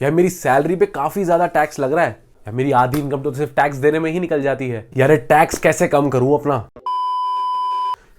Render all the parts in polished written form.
यार मेरी सैलरी पे काफी ज्यादा टैक्स लग रहा है। यार मेरी आधी इनकम तो सिर्फ टैक्स देने में ही निकल जाती है। यार टैक्स कैसे कम करूं अपना?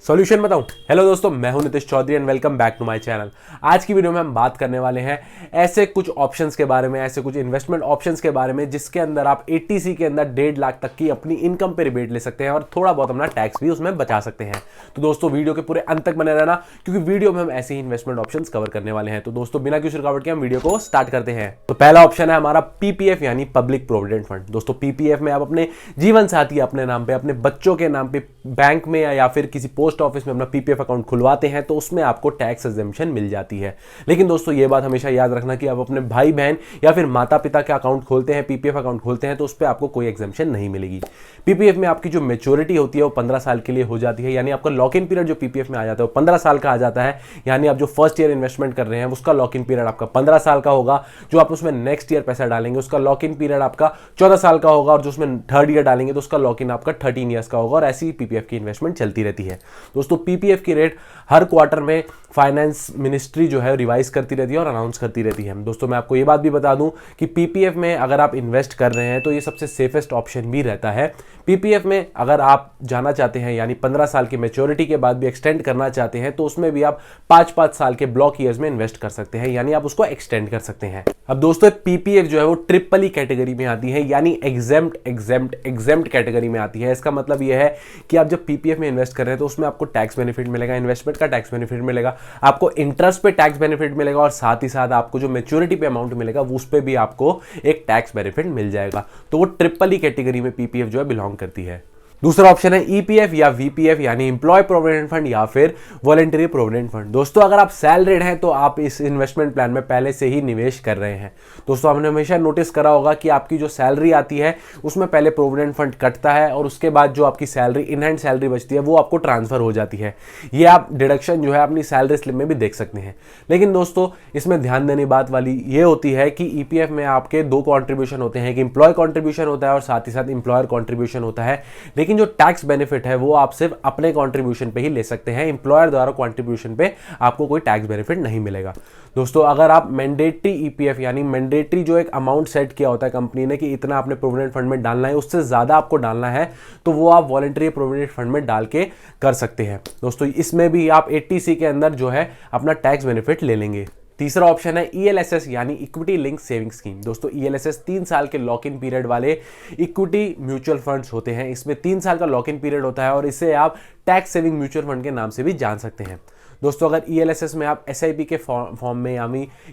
सॉल्यूशन बताऊं। हेलो दोस्तों, मैं हूं Nitish Chaudhary and welcome back to my channel. आज की वीडियो में हम बात करने वाले हैं ऐसे कुछ ऑप्शंस के बारे में, ऐसे कुछ इन्वेस्टमेंट ऑप्शंस के बारे में जिसके अंदर आप 80C के अंदर 1.5 लाख तक की अपनी इनकम पे रिबेट ले सकते हैं और थोड़ा बहुत अपना टैक्स भी उसमें बचा सकते हैं। तो दोस्तों वीडियो के पूरे अंत तक बने रहना, क्योंकि वीडियो में हम ऐसे ही इन्वेस्टमेंट ऑप्शंस कवर करने वाले हैं। तो दोस्तों बिना किसी रुकावट के हम वीडियो को स्टार्ट करते हैं। तो पहला ऑप्शन है हमारा पीपीएफ यानी पब्लिक प्रोविडेंट फंड। दोस्तों पीपीएफ में आप अपने जीवन साथी अपने नाम पे, अपने बच्चों के नाम पे बैंक में या फिर किसी पोस्ट ऑफिस में अपना पीपीएफ अकाउंट खुलवाते हैं तो उसमें आपको टैक्स एग्जेम्पशन मिल जाती है। लेकिन दोस्तों ये बात हमेशा याद रखना कि आप अपने भाई बहन या फिर माता पिता के अकाउंट खोलते हैं, पीपीएफ अकाउंट खोलते हैं, तो उस पर आपको कोई एग्जेम्पशन नहीं मिलेगी। पीपीएफ में आपकी जो मेच्योरिटी होती है वो 15 साल के लिए हो जाती है, यानी आपका लॉक इन पीरियड जो पीपीएफ में आ जाता है वो 15 साल का आ जाता है। यानी आप जो फर्स्ट ईयर इन्वेस्टमेंट कर रहे हैं उसका लॉक इन पीरियड आपका 15 साल का होगा। जो आप उसमें नेक्स्ट ईयर पैसा डालेंगे उसका लॉक इन पीरियड आपका 14 साल का होगा, और जो उसमें थर्ड ईयर डालेंगे तो उसका लॉक इन आपका 13 ईयर्स का होगा। और ऐसी पीपीएफ की इन्वेस्टमेंट चलती रहती है। दोस्तों पीपीएफ की रेट हर क्वार्टर में फाइनेंस मिनिस्ट्री जो है रिवाइज करती रहती है और अनाउंस करती रहती है। दोस्तों मैं आपको ये बात भी बता दूं कि पीपीएफ में अगर आप इन्वेस्ट कर रहे हैं तो ये सबसे सेफेस्ट ऑप्शन भी रहता है। पीपीएफ में अगर आप जाना चाहते हैं यानी 15 साल की मैच्योरिटी के बाद भी एक्सटेंड करना चाहते हैं तो उसमें भी आप 5-5 साल के ब्लॉक ईयर्स में इन्वेस्ट कर सकते हैं, यानी आप उसको एक्सटेंड कर सकते हैं। अब दोस्तों पीपीएफ जो है वो ट्रिपल ई कैटेगरी में आती है, यानी एग्जेम्प्ट कैटेगरी में आती है। इसका मतलब यह है कि आप जब पीपीएफ में इन्वेस्ट कर रहे हैं तो उसमें आपको टैक्स बेनिफिट मिलेगा, इन्वेस्टमेंट का टैक्स बेनिफिट मिलेगा, आपको इंटरेस्ट पे टैक्स बेनिफिट मिलेगा, और साथ ही साथ आपको जो मैच्योरिटी पे अमाउंट मिलेगा उस पे भी आपको एक टैक्स बेनिफिट मिल जाएगा। तो वो ट्रिपल ई कैटेगरी में पीपीएफ जो है बिलोंग करती है। दूसरा ऑप्शन है ईपीएफ या वीपीएफ यानी एम्प्लॉय प्रोविडेंट फंड या फिर वॉलंटरी प्रोविडेंट फंड। दोस्तों अगर आप सैलरीड हैं तो आप इस इन्वेस्टमेंट प्लान में पहले से ही निवेश कर रहे हैं। दोस्तों आपने हमेशा नोटिस करा होगा कि आपकी जो सैलरी आती है उसमें पहले प्रोविडेंट फंड कटता है और उसके बाद जो आपकी सैलरी इन हैंड सैलरी बचती है वो आपको ट्रांसफर हो जाती है। ये आप डिडक्शन जो है अपनी सैलरी स्लिप में भी देख सकते हैं। लेकिन दोस्तों इसमें ध्यान देने बात वाली ये होती है कि ईपीएफ में आपके दो कॉन्ट्रीब्यूशन होते हैं, एक एम्प्लॉय कॉन्ट्रीब्यूशन होता है और साथ ही साथ एम्प्लॉयर कॉन्ट्रीब्यूशन होता है। लेकिन जो टैक्स बेनिफिट है वो आप सिर्फ अपने कंट्रीब्यूशन पे ही ले सकते हैं, एम्प्लॉयर द्वारा कंट्रीब्यूशन पे आपको कोई टैक्स बेनिफिट नहीं मिलेगा। दोस्तों अगर आप मैंडेटरी ईपीएफ यानी मैंडेटरी जो एक अमाउंट सेट किया होता है कंपनी ने कि इतना आपने प्रोविडेंट फंड में डालना है, उससे ज्यादा आपको डालना है, तो वो आप वॉलंटरी प्रोविडेंट फंड में डाल के कर सकते हैं। दोस्तों इसमें भी आप 80C के अंदर जो है अपना टैक्स बेनिफिट ले लेंगे। तीसरा ऑप्शन है ईएलएसएस यानी इक्विटी लिंक सेविंग स्कीम। दोस्तों ईएलएसएस 3 साल के लॉक इन पीरियड वाले इक्विटी म्यूचुअल फंड्स होते हैं। इसमें 3 साल का लॉक इन पीरियड होता है और इसे आप टैक्स सेविंग म्यूचुअल फंड के नाम से भी जान सकते हैं। दोस्तों अगर ईएलएसएस में आप एसआईपी के फॉर्म में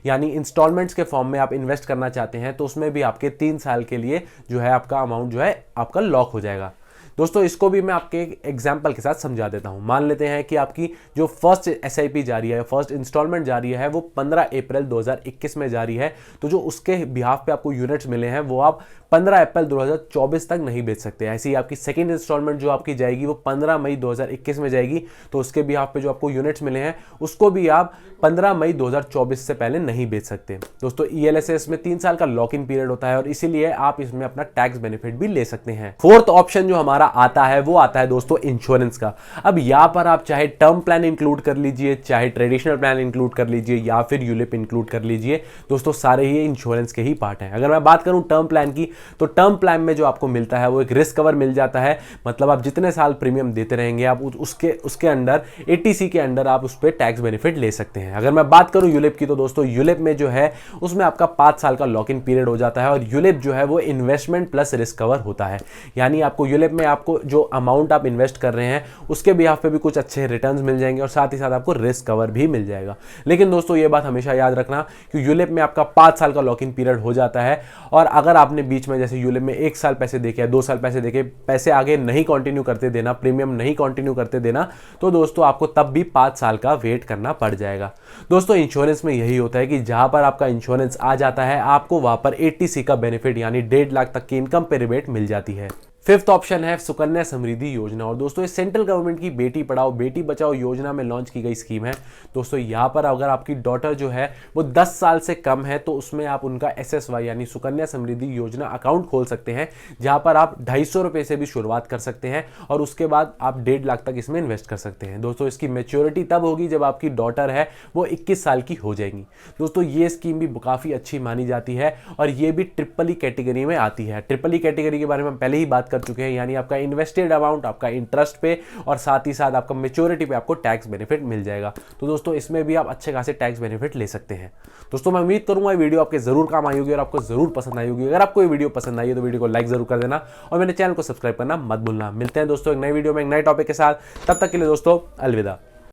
यानी इंस्टॉलमेंट्स के फॉर्म में आप इन्वेस्ट करना चाहते हैं तो उसमें भी आपके 3 साल के लिए जो है आपका अमाउंट जो है आपका लॉक हो जाएगा। दोस्तों इसको भी मैं आपके एक एग्जाम्पल के साथ समझा देता हूं। मान लेते हैं कि आपकी जो फर्स्ट एसआईपी जारी है, फर्स्ट इंस्टॉलमेंट जारी है, वो 15 अप्रैल 2021 में जारी है। तो जो उसके बिहाफ पे आपको यूनिट्स मिले हैं वो आप 15 अप्रैल 2024 तक नहीं बेच सकते। ऐसे ही आपकी सेकेंड इंस्टॉलमेंट जो आपकी जाएगी वो 15 मई 2021 में जाएगी, तो उसके बिहाफ पे जो आपको यूनिट्स मिले हैं उसको भी आप 15 मई 2024 से पहले नहीं बेच सकते। दोस्तों ईएलएसएस में 3 साल का लॉक इन पीरियड होता है और इसीलिए आप इसमें अपना टैक्स बेनिफिट भी ले सकते हैं। फोर्थ ऑप्शन जो हमारा आता है वो आता है दोस्तों इंश्योरेंस का। अब यहां पर आप चाहे टर्म प्लान इंक्लूड कर लीजिए, चाहे ट्रेडिशनल प्लान इंक्लूड कर लीजिए या फिर यूलिप इंक्लूड कर लीजिए, दोस्तों सारे ही इंश्योरेंस के ही पार्ट हैं। अगर मैं बात करूं टर्म प्लान की तो टर्म प्लान में जो आपको मिलता है वो एक रिस्क कवर मिल जाता है। मतलब आप जितने साल प्रीमियम देते रहेंगे आप उसके अंडर 80C के अंडर आप उस पर टैक्स बेनिफिट ले सकते हैं। अगर मैं बात करूं यूलिप की तो दोस्तों यूलिप में जो है उसमें आपका 5 साल का लॉक इन पीरियड हो जाता है और यूलिप जो है वो इन्वेस्टमेंट प्लस रिस्क कवर होता है। यानी आपको यूलिप में आपको जो अमाउंट आप इन्वेस्ट कर रहे हैं उसके बिहाफ पे भी कुछ अच्छे रिटर्न्स मिल जाएंगे और साथ ही साथ आपको रिस्क कवर भी मिल जाएगा। लेकिन दोस्तों ये बात हमेशा याद रखना कि यूलिप में आपका 5 साल का लॉक इन पीरियड हो जाता है और अगर आपने बीच में जैसे यूलिप में 1 साल पैसे देके या 2 साल पैसे देके पैसे आगे नहीं कंटिन्यू करते देना, प्रीमियम नहीं कंटिन्यू करते देना, तो दोस्तों आपको तब भी 5 साल का वेट करना पड़ जाएगा। दोस्तों इंश्योरेंस में यही होता है कि जहां पर आपका इंश्योरेंस आ जाता है आपको वहां पर 80C का बेनिफिट यानी 1.5 लाख तक की इनकम पे रिबेट मिल जाती है। फिफ्थ ऑप्शन है सुकन्या समृद्धि योजना। और दोस्तों ये सेंट्रल गवर्नमेंट की बेटी पढ़ाओ बेटी बचाओ योजना में लॉन्च की गई स्कीम है। दोस्तों यहाँ पर अगर आपकी डॉटर जो है वो 10 साल से कम है तो उसमें आप उनका SSY यानी सुकन्या समृद्धि योजना अकाउंट खोल सकते हैं, जहां पर आप 250 रुपए से भी शुरुआत कर सकते हैं और उसके बाद आप 1.5 लाख तक इसमें इन्वेस्ट कर सकते हैं। दोस्तों इसकी मैच्योरिटी तब होगी जब आपकी डॉटर है वो 21 साल की हो जाएगी। दोस्तों ये स्कीम भी काफी अच्छी मानी जाती है और ये भी ट्रिपल कैटेगरी में आती है। ट्रिपल कैटेगरी के बारे में पहले ही बात कर चुके हैं, यानी आपका इन्वेस्टेड अमाउंट, आपका इंटरेस्ट पे और साथ ही साथ आपका मैच्योरिटी पे आपको टैक्स बेनिफिट मिल जाएगा। तो दोस्तों इसमें भी आप अच्छे खासे टैक्स बेनिफिट ले सकते हैं। दोस्तों मैं उम्मीद करूंगा ये वीडियो आपके जरूर काम आई होगी और आपको जरूर पसंद आई होगी। अगर आपको ये वीडियो पसंद आई है तो वीडियो को लाइक जरूर कर देना और मेरे चैनल को सब्सक्राइब करना मत भूलना। मिलते हैं दोस्तों एक नई वीडियो में एक नए टॉपिक के साथ, तब तक के लिए दोस्तों अलविदा।